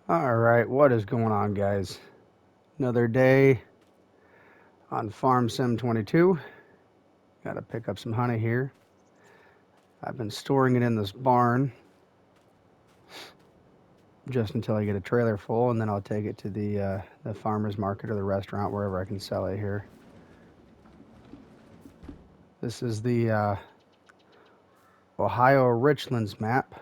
Alright, what is going on, guys? Another day on Farm Sim 22. Gotta pick up some honey here. I've been storing it in this barn just until I get a trailer full, and then I'll take it to the farmer's market or the restaurant, wherever I can sell it here. This is the Ohio Richlands map.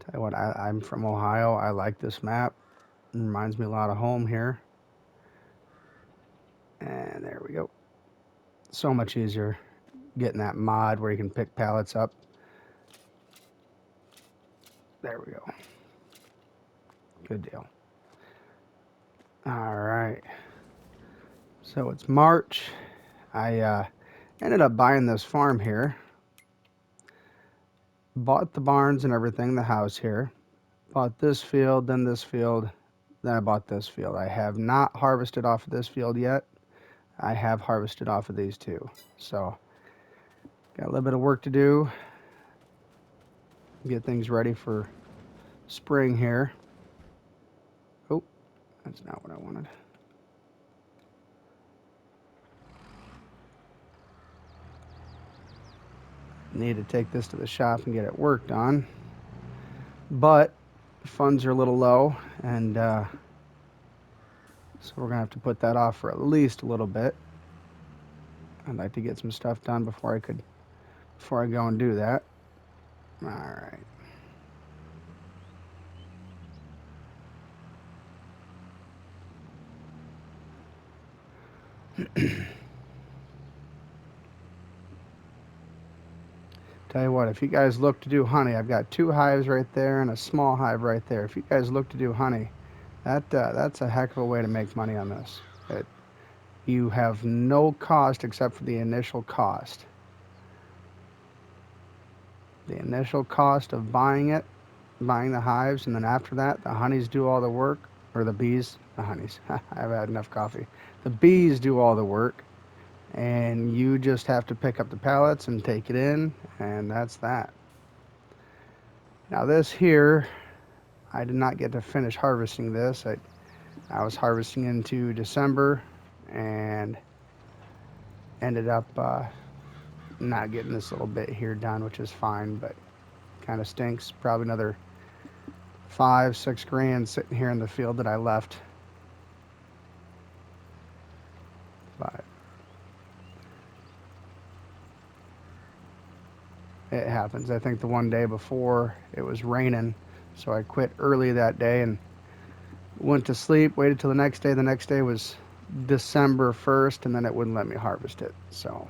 Tell you what, I'm from Ohio. I like this map. It reminds me a lot of home here. And there we go. So much easier getting that mod where you can pick pallets up. There we go. Good deal. All right. So it's March. I ended up buying this farm here. Bought the barns and everything, the house here. Bought this field, then this field, then I bought this field. I have not harvested off of this field yet. I have harvested off of these two. So got a little bit of work to do. Get things ready for spring here. Oh, that's not what I wanted. Need to take this to the shop and get it worked on. But funds are a little low, and so we're gonna have to put that off for at least a little bit. I'd like to get some stuff done before I go and do that. All right. Tell you what, if you guys look to do honey, I've got 2 hives right there and a small hive right there. If you guys look to do honey, that's a heck of a way to make money on this. You have no cost except for the initial cost. The initial cost of buying the hives, and then after that, the honeys do all the work, or the bees, the honeys. I've had enough coffee. The bees do all the work, and you just have to pick up the pallets and take it in, and that's that. Now this here, I did not get to finish harvesting this. I was harvesting into December and ended up not getting this little bit here done, which is fine, but kind of stinks. Probably another 5-6 grand sitting here in the field that I left. But it happens. I think the one day before it was raining, so I quit early that day and went to sleep, waited till the next day. The next day was December 1st, and then it wouldn't let me harvest it. So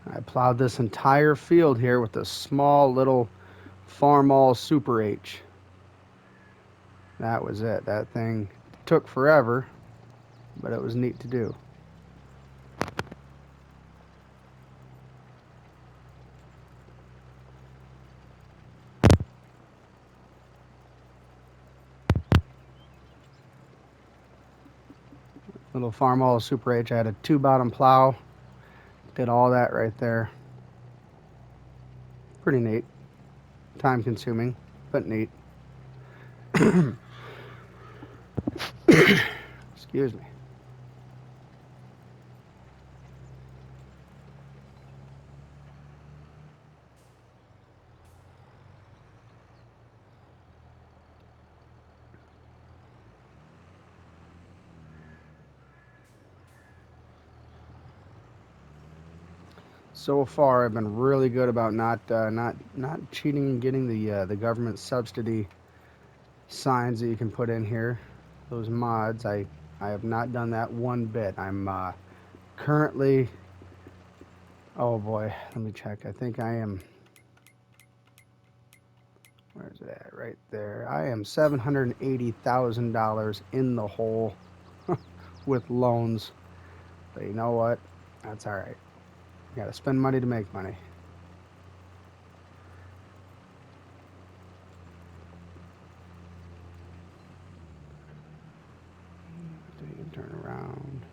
I plowed this entire field here with a small little Farmall Super H. That was it. That thing took forever, but it was neat to do. Little Farmall Super H. I had a 2-bottom plow. Did all that right there. Pretty neat. Time consuming, but neat. Excuse me. So far, I've been really good about not cheating and getting the government subsidy signs that you can put in here. Those mods, I have not done that one bit. I'm currently, oh boy, let me check. I think I am, where's it at? Right there. I am $780,000 in the hole with loans. But you know what? That's all right. You got to spend money to make money. So you can turn around.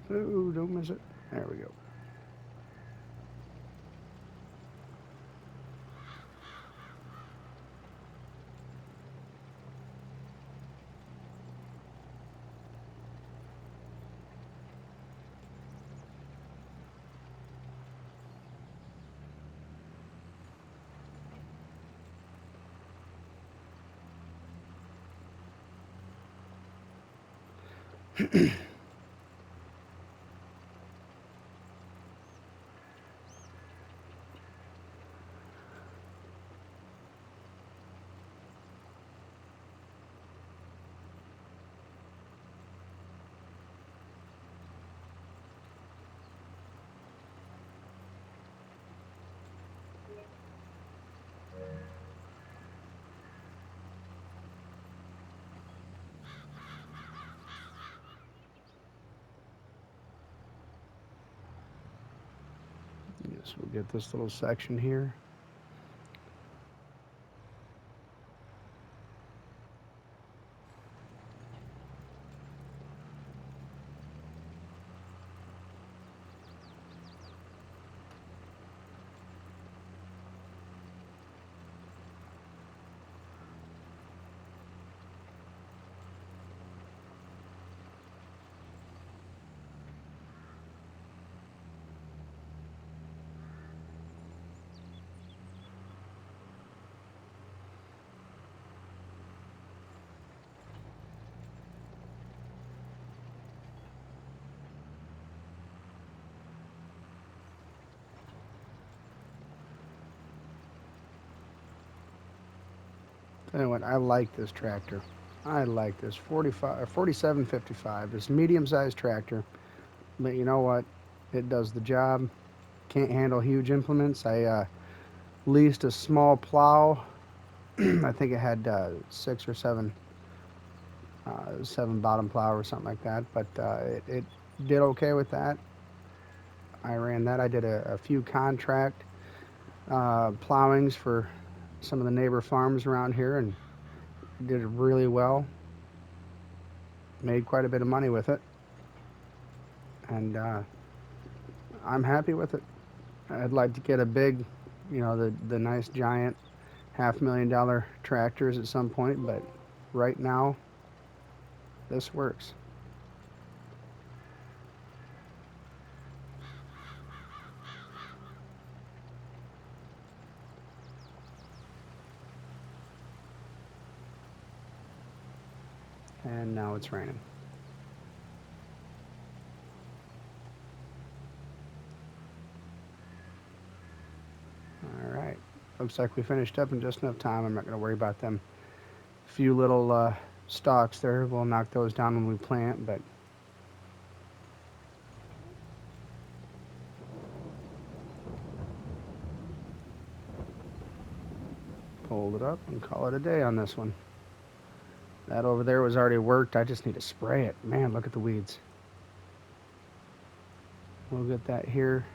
Ooh, don't miss it. There we go. Yes, we'll get this little section here. Tell you what, I like this tractor. I like this 45, 4755. This medium-sized tractor, but you know what? It does the job. Can't handle huge implements. I leased a small plow. I think it had six or seven bottom plow or something like that. But it did okay with that. I ran that. I did a few contract plowings for some of the neighbor farms around here and did really well. Made quite a bit of money with it, and I'm happy with it. I'd like to get a big, the nice giant $500,000 tractors at some point, but right now this works. And now it's raining. All right. Looks like we finished up in just enough time. I'm not going to worry about them few little stalks there. We'll knock those down when we plant, but hold it up and call it a day on this one. That over there was already worked. I just need to spray it. Man, look at the weeds. We'll get that here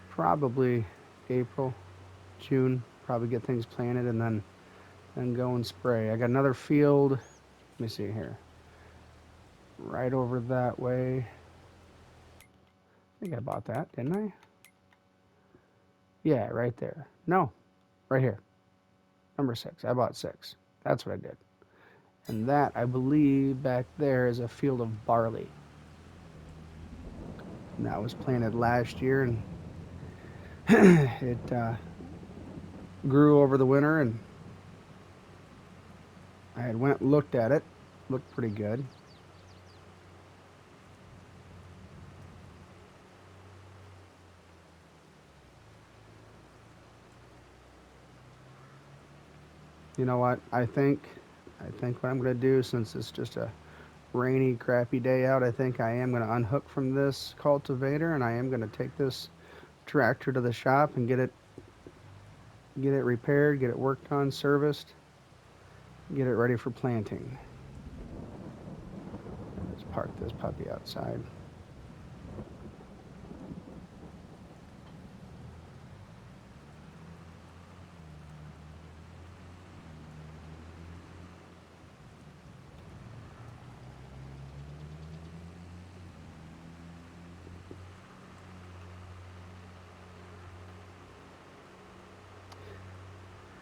probably April, June. Probably get things planted and then go and spray. I got another field. Let me see here. Right over that way. I think I bought that, didn't I? Yeah, right there. No, right here. Number 6. I bought 6. That's what I did. And that, I believe, back there is a field of barley. And that was planted last year, and it grew over the winter. And I had went and looked at it. Looked pretty good. You know what? I think what I'm going to do, since it's just a rainy, crappy day out, I think I am going to unhook from this cultivator, and I am going to take this tractor to the shop and get it repaired, get it worked on, serviced, get it ready for planting. Let's park this puppy outside.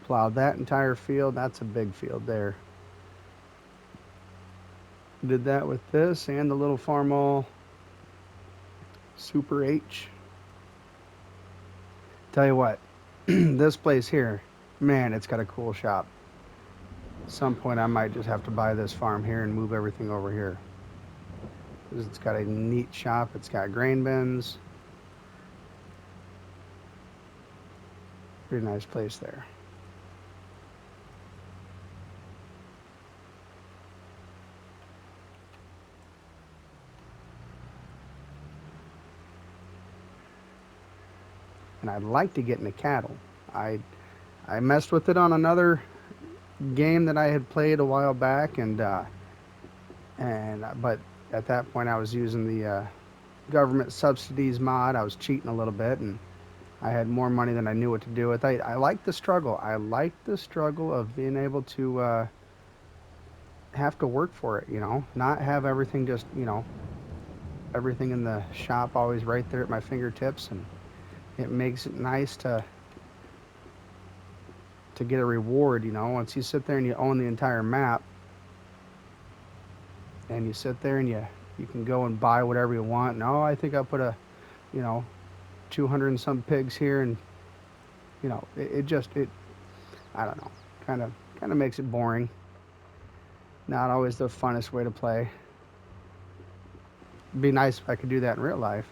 Plowed that entire field. That's a big field there. Did that with this and the little Farmall Super H. Tell you what, this place here, man, it's got a cool shop. At some point, I might just have to buy this farm here and move everything over here. It's got a neat shop. It's got grain bins. Pretty nice place there. And I'd like to get into cattle. I I messed with it on another game that I had played a while back, and but at that point I was using the government subsidies mod. I was cheating a little bit, and I had more money than I knew what to do with. I like the struggle. I like the struggle of being able to have to work for it. Not have everything just everything in the shop always right there at my fingertips, and it makes it nice to get a reward. Once you sit there and you own the entire map, and you sit there and you can go and buy whatever you want. No, I think I'll put a you know 200 and some pigs here, and it just it I don't know, kind of makes it boring. Not always the funnest way to play. It'd be nice if I could do that in real life.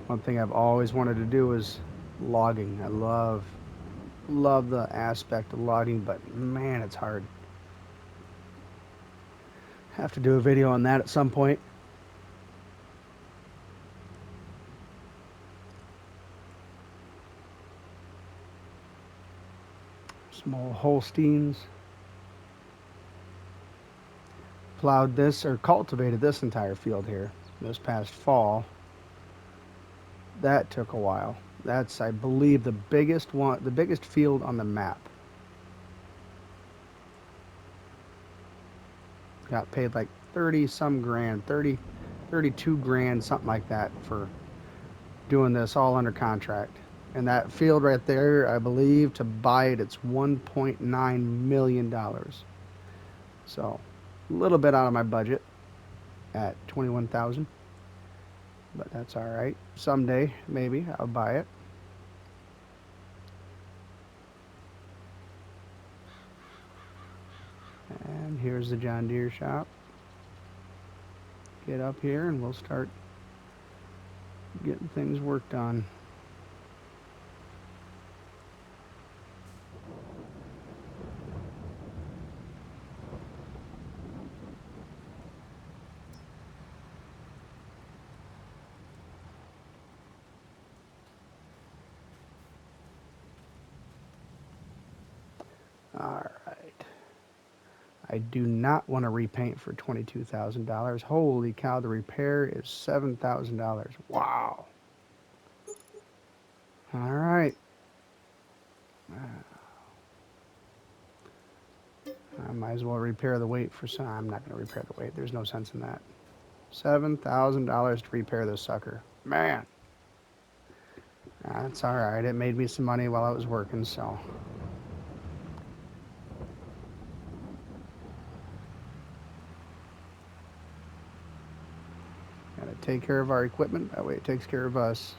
One thing I've always wanted to do is logging. I love the aspect of logging, but man, it's hard. Have to do a video on that at some point. Small Holsteins. Plowed this or cultivated this entire field here this past fall. That took a while. That's, I believe, the biggest field on the map. Got paid like 30 some grand, 30, 32 grand, something like that for doing this all under contract. And that field right there, I believe, to buy it, it's $1.9 million. So a little bit out of my budget at 21,000, but that's all right. Someday, maybe I'll buy it. And here's the John Deere shop. Get up here and we'll start getting things worked on. All right. I do not want to repaint for $22,000. Holy cow, the repair is $7,000. Wow. All right. I might as well repair the weight for some. I'm not going to repair the weight. There's no sense in that. $7,000 to repair this sucker. Man, that's all right. It made me some money while I was working, so. Gotta take care of our equipment. That way it takes care of us.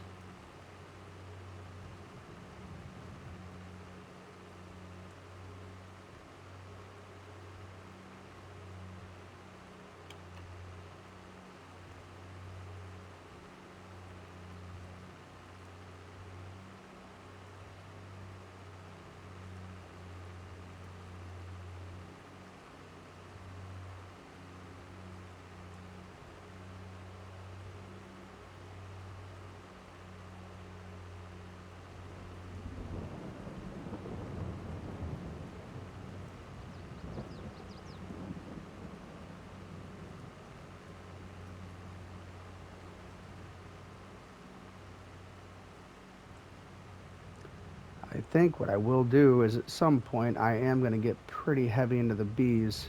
I think what I will do is at some point I am going to get pretty heavy into the bees.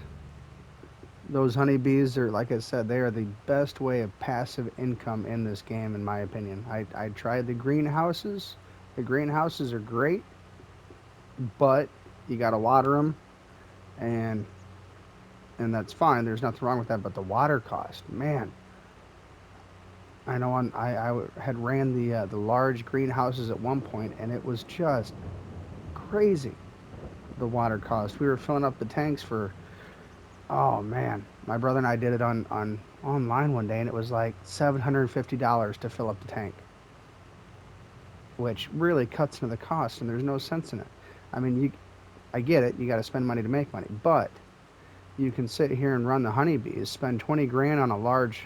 Those honeybees are, like I said, they are the best way of passive income in this game, in my opinion. I tried the greenhouses. The greenhouses are great, but you got to water them, and that's fine. There's nothing wrong with that. But the water cost, man. I know I had ran the large greenhouses at one point, and it was just crazy. The water cost. We were filling up the tanks for, oh man, my brother and I did it on online one day, and it was like $750 to fill up the tank, which really cuts into the cost, and there's no sense in it. I mean, I get it, you got to spend money to make money, but you can sit here and run the honeybees, spend 20 grand on a large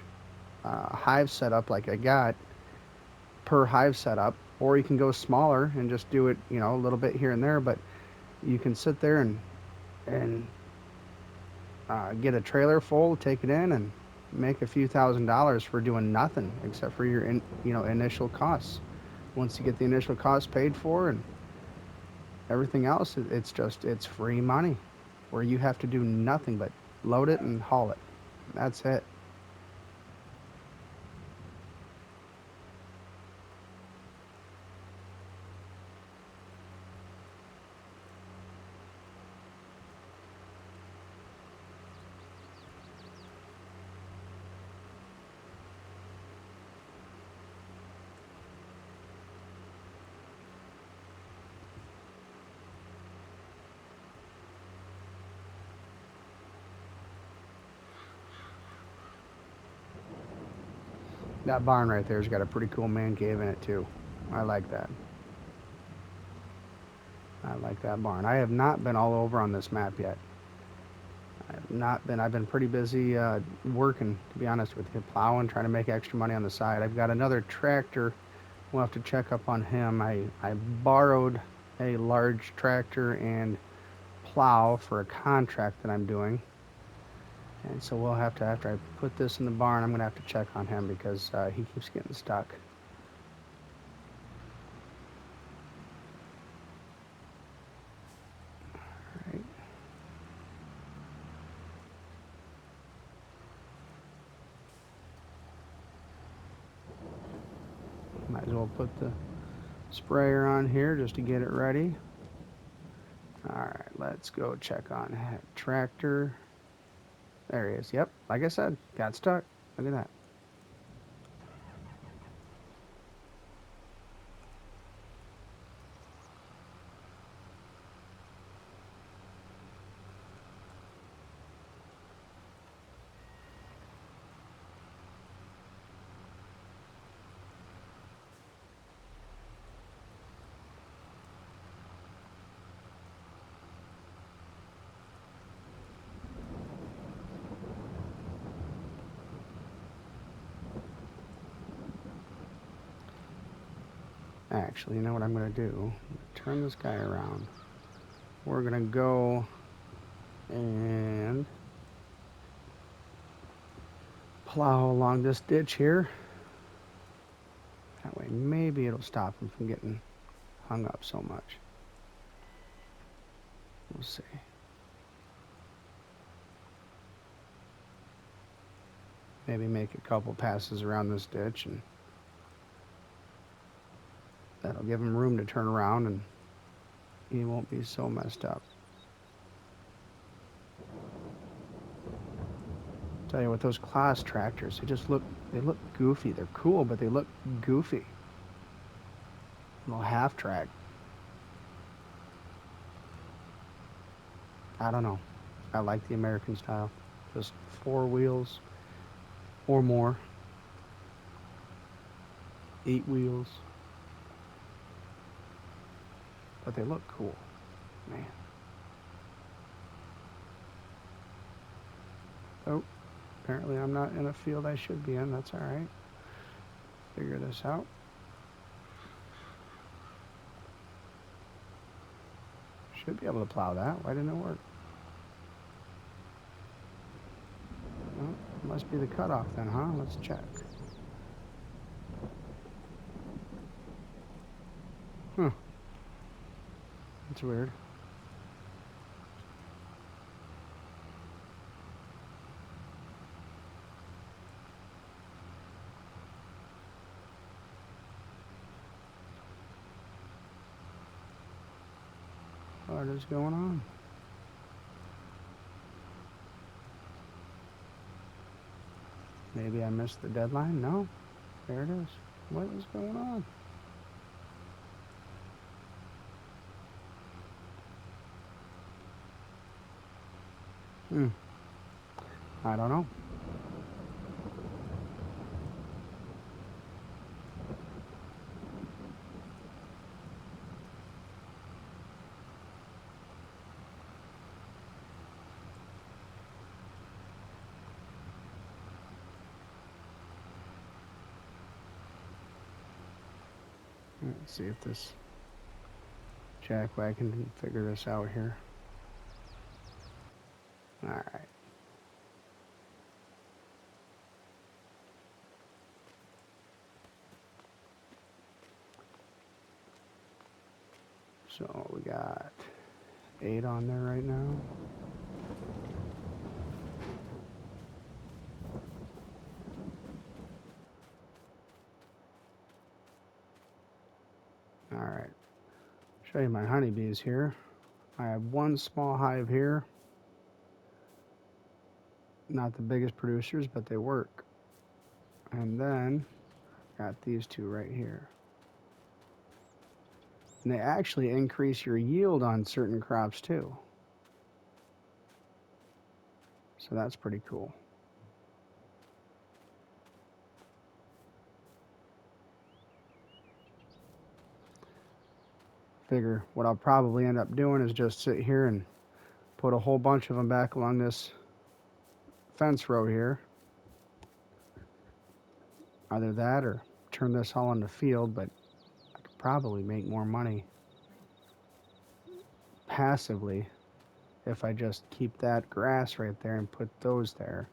hive setup like I got per hive setup, or you can go smaller and just do it, a little bit here and there, but you can sit there and get a trailer full, take it in, and make a few $1,000s for doing nothing except for your initial costs. Once you get the initial costs paid for and everything else, it's free money, where you have to do nothing but load it and haul it. That's it. That barn right there's got a pretty cool man cave in it too. I like that. I like that barn. I have not been all over on this map yet. I have not been. I've been pretty busy working, to be honest with you, plowing, trying to make extra money on the side. I've got another tractor. We'll have to check up on him. I borrowed a large tractor and plow for a contract that I'm doing. And so we'll have to, after I put this in the barn, I'm going to have to check on him because he keeps getting stuck. All right. Might as well put the sprayer on here just to get it ready. All right, let's go check on tractor. There he is. Yep, like I said, got stuck. Look at that. Actually, you know what I'm going to do? Turn this guy around. We're going to go and plow along this ditch here. That way maybe it'll stop him from getting hung up so much. We'll see. Maybe make a couple passes around this ditch, and that'll give him room to turn around, and he won't be so messed up. Tell you what, those class tractors, they look goofy. They're cool, but they look goofy. Little half track. I don't know. I like the American style. Just 4 wheels or more. 8 wheels. But they look cool. Man. Oh, apparently I'm not in a field I should be in. That's all right. Figure this out. Should be able to plow that. Why didn't it work? Well, it must be the cutoff then, huh? Let's check. Huh. That's weird. What is going on? Maybe I missed the deadline? No. There it is. What is going on? I don't know. Let's see if this jackwagon can figure this out here. All right. So we got 8 on there right now. All right. Show you my honeybees here. I have 1 small hive here. Not the biggest producers, but they work. And then got these 2 right here. And they actually increase your yield on certain crops too. So that's pretty cool. Figure what I'll probably end up doing is just sit here and put a whole bunch of them back along this fence row here. Either that or turn this all into field, but I could probably make more money passively if I just keep that grass right there and put those there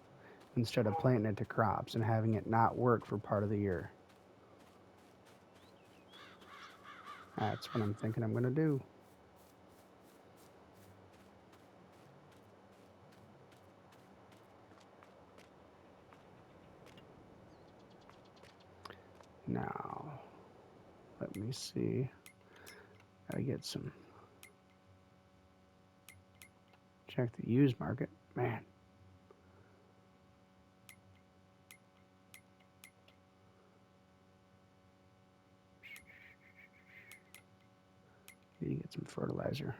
instead of planting it to crops and having it not work for part of the year. That's what I'm thinking I'm going to do. Now, let me see. Gotta get some. Check the used market. Man. Need to get some fertilizer.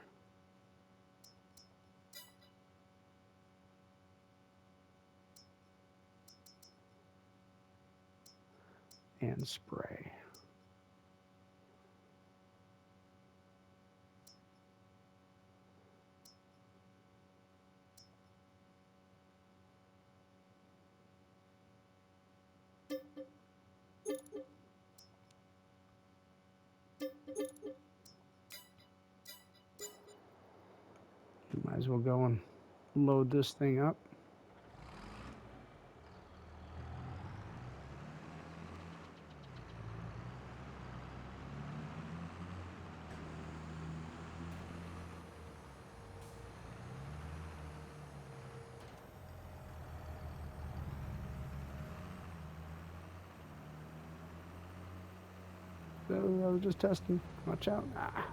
And spray. Might as well go and load this thing up. I was just testing. Watch out. Ah.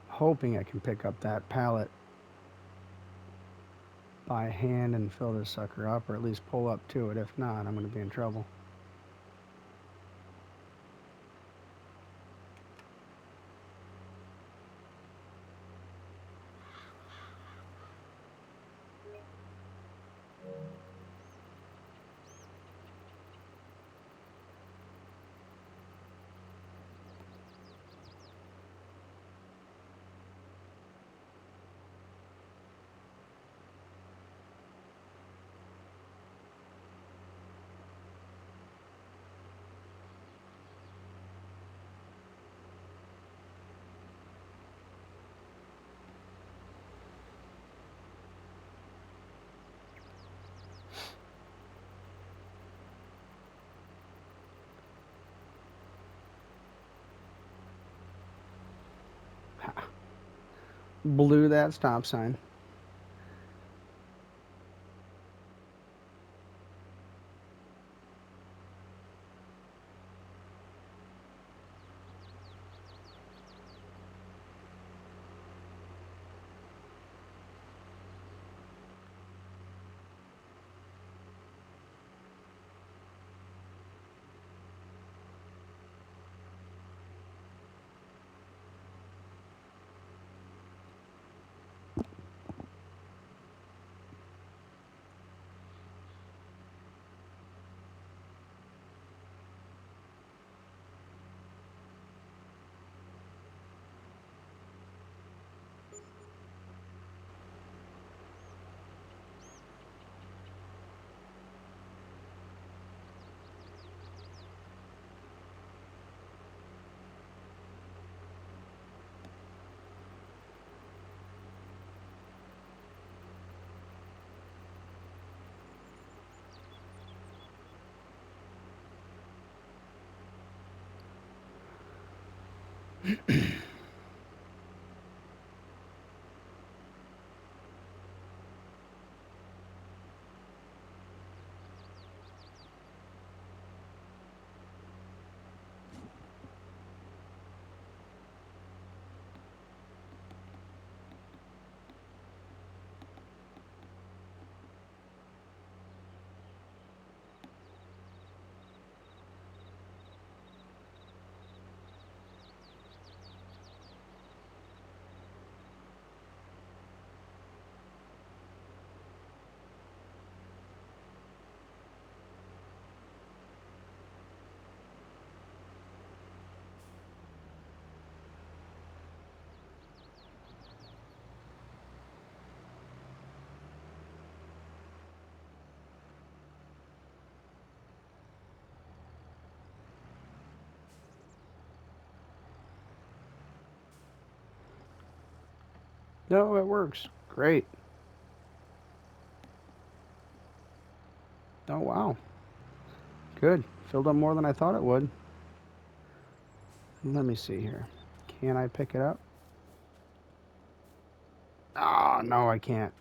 Hoping I can pick up that pallet by hand and fill this sucker up, or at least pull up to it. If not, I'm going to be in trouble. Blew that stop sign. No, it works. Great. Oh, wow. Good. Filled up more than I thought it would. Let me see here. Can I pick it up? Oh, no, I can't.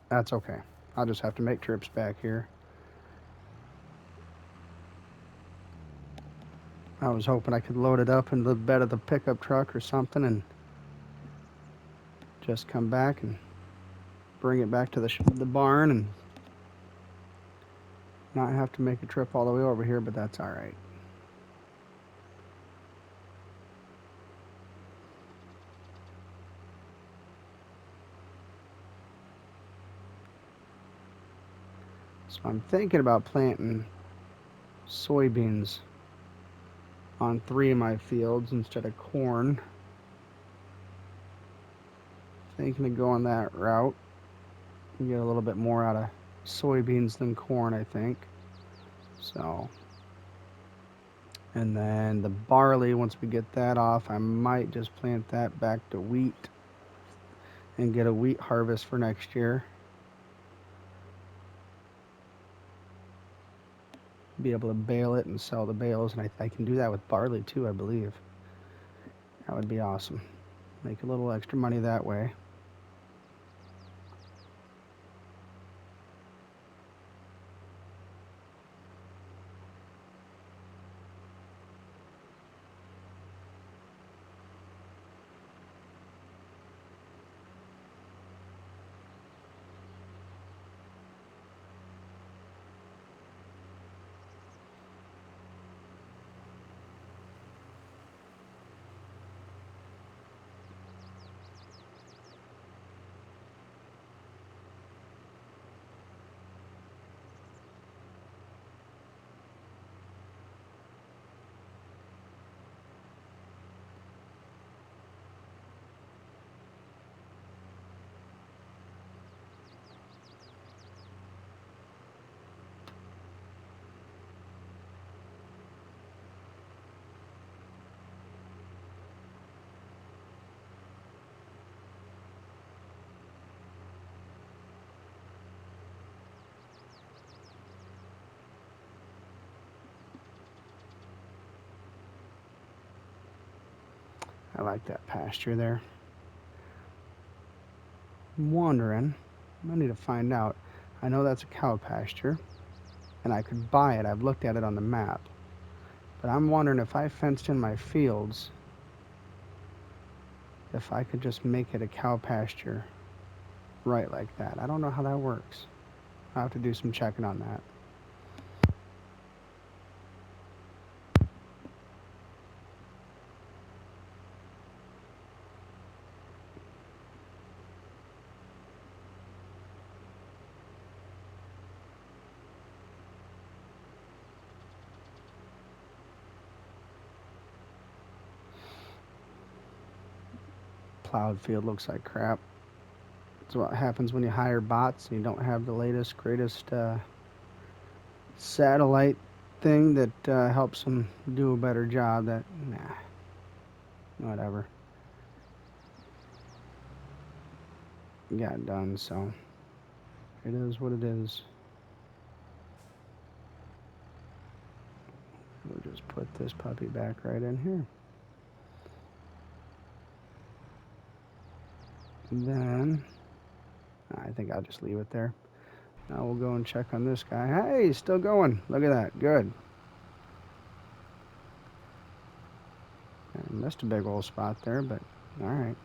That's okay. I'll just have to make trips back here. I was hoping I could load it up in the bed of the pickup truck or something and just come back and bring it back to the barn and not have to make a trip all the way over here, but that's all right. So I'm thinking about planting soybeans on 3 of my fields instead of corn. Thinking of going that route. Get a little bit more out of soybeans than corn, I think. So, and then the barley, once we get that off, I might just plant that back to wheat and get a wheat harvest for next year. Be able to bale it and sell the bales, and I can do that with barley too, I believe. That would be awesome. Make a little extra money that way. I like that pasture there. I'm wondering, I need to find out. I know that's a cow pasture, and I could buy it. I've looked at it on the map. But I'm wondering if I fenced in my fields, if I could just make it a cow pasture right like that. I don't know how that works. I'll have to do some checking on that. Plowed field looks like crap. That's what happens when you hire bots and you don't have the latest, greatest satellite thing that helps them do a better job. That, nah, whatever. Got done, so it is what it is. We'll just put this puppy back right in here. Then, I think I'll just leave it there. Now we'll go and check on this guy. Hey, he's still going. Look at that. Good. I missed a big old spot there, but all right.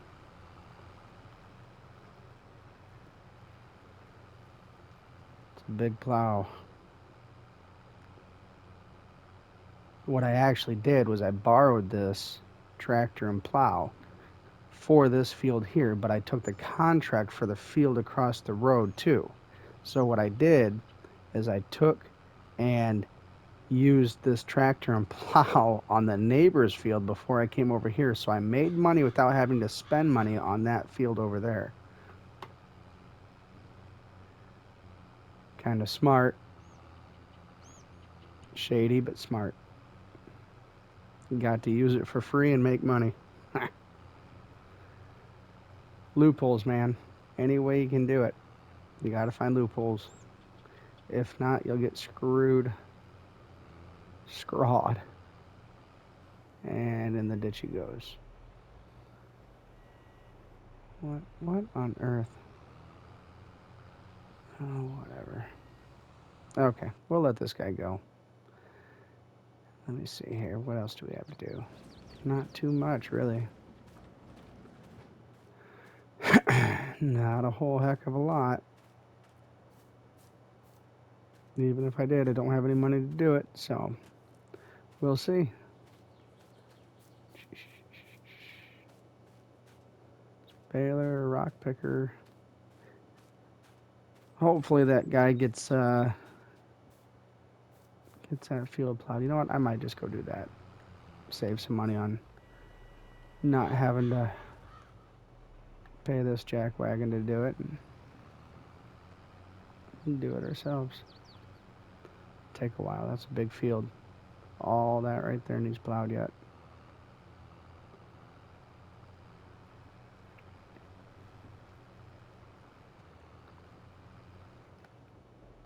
It's a big plow. What I actually did was I borrowed this tractor and plow for this field here, but I took the contract for the field across the road too. So what I did is I took and used this tractor and plow on the neighbor's field before I came over here, so I made money without having to spend money on that field over there. Kind of smart. Shady, but smart. Got to use it for free and make money. Loopholes, man. Any way you can do it, you got to find loopholes. If not, you'll get screwed. Scrawed. And in the ditch he goes. What on earth? Oh, whatever. Okay, we'll let this guy go. Let me see here. What else do we have to do? Not too much, really. Not a whole heck of a lot. Even if I did, I don't have any money to do it, so we'll see. Baler, rock picker. Hopefully that guy gets that field plowed. You know what? I might just go do that. Save some money on not having to pay this jackwagon to do it and do it ourselves. Take a while. That's a big field. All that right there needs plowed yet.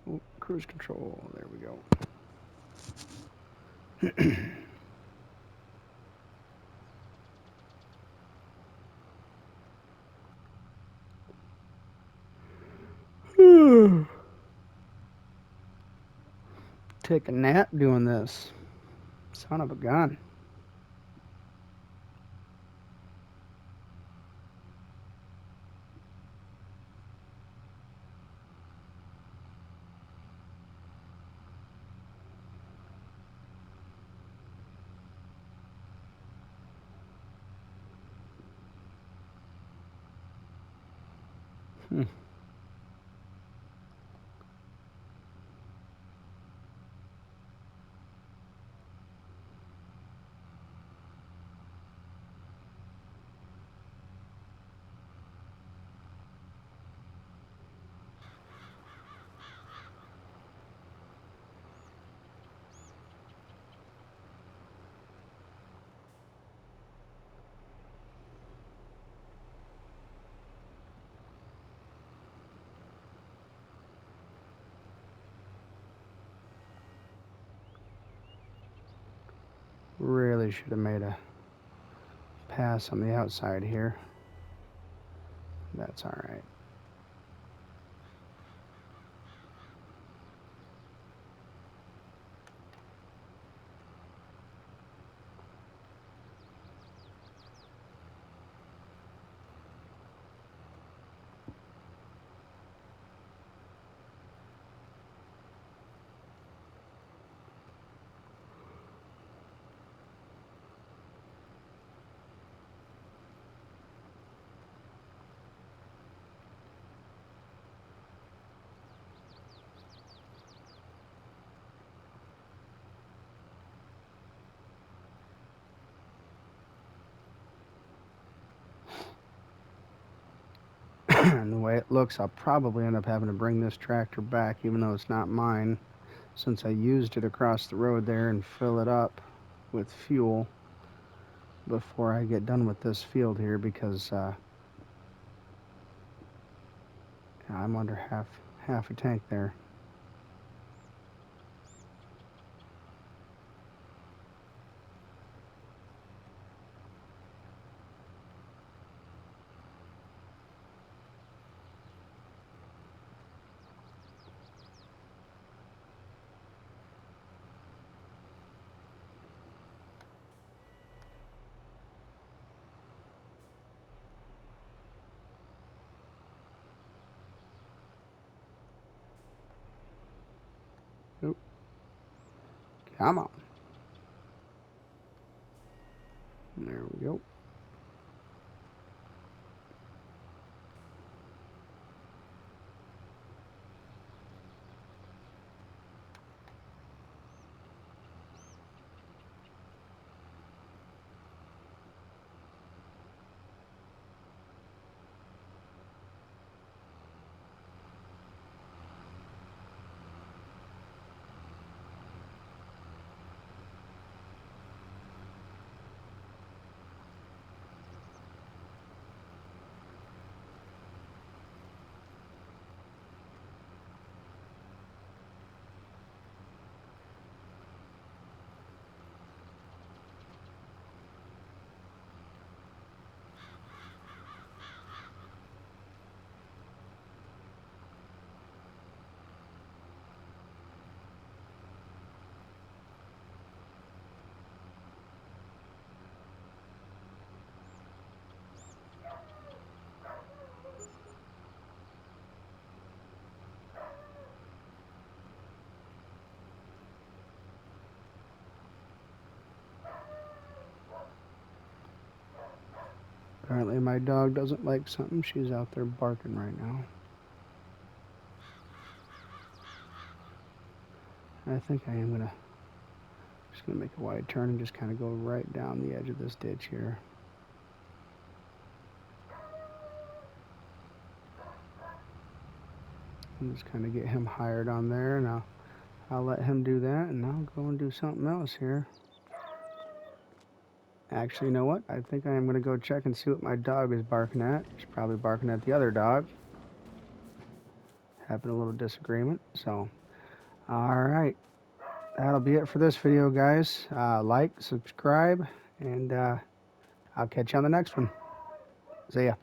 Ooh, cruise control. There we go. Take a nap doing this. Son of a gun. Really should have made a pass on the outside here. That's all right. And the way it looks, I'll probably end up having to bring this tractor back, even though it's not mine, since I used it across the road there, and fill it up with fuel before I get done with this field here, because I'm under half a tank there. Oop. Come on. There we go. Apparently my dog doesn't like something. She's out there barking right now. I think I am just gonna make a wide turn and just kind of go right down the edge of this ditch here. And just kind of get him hired on there, and I'll let him do that, and I'll go and do something else here. Actually, you know what? I think I am going to go check and see what my dog is barking at. She's probably barking at the other dog. Having a little disagreement. So, all right. That'll be it for this video, guys. Like, subscribe, and I'll catch you on the next one. See ya.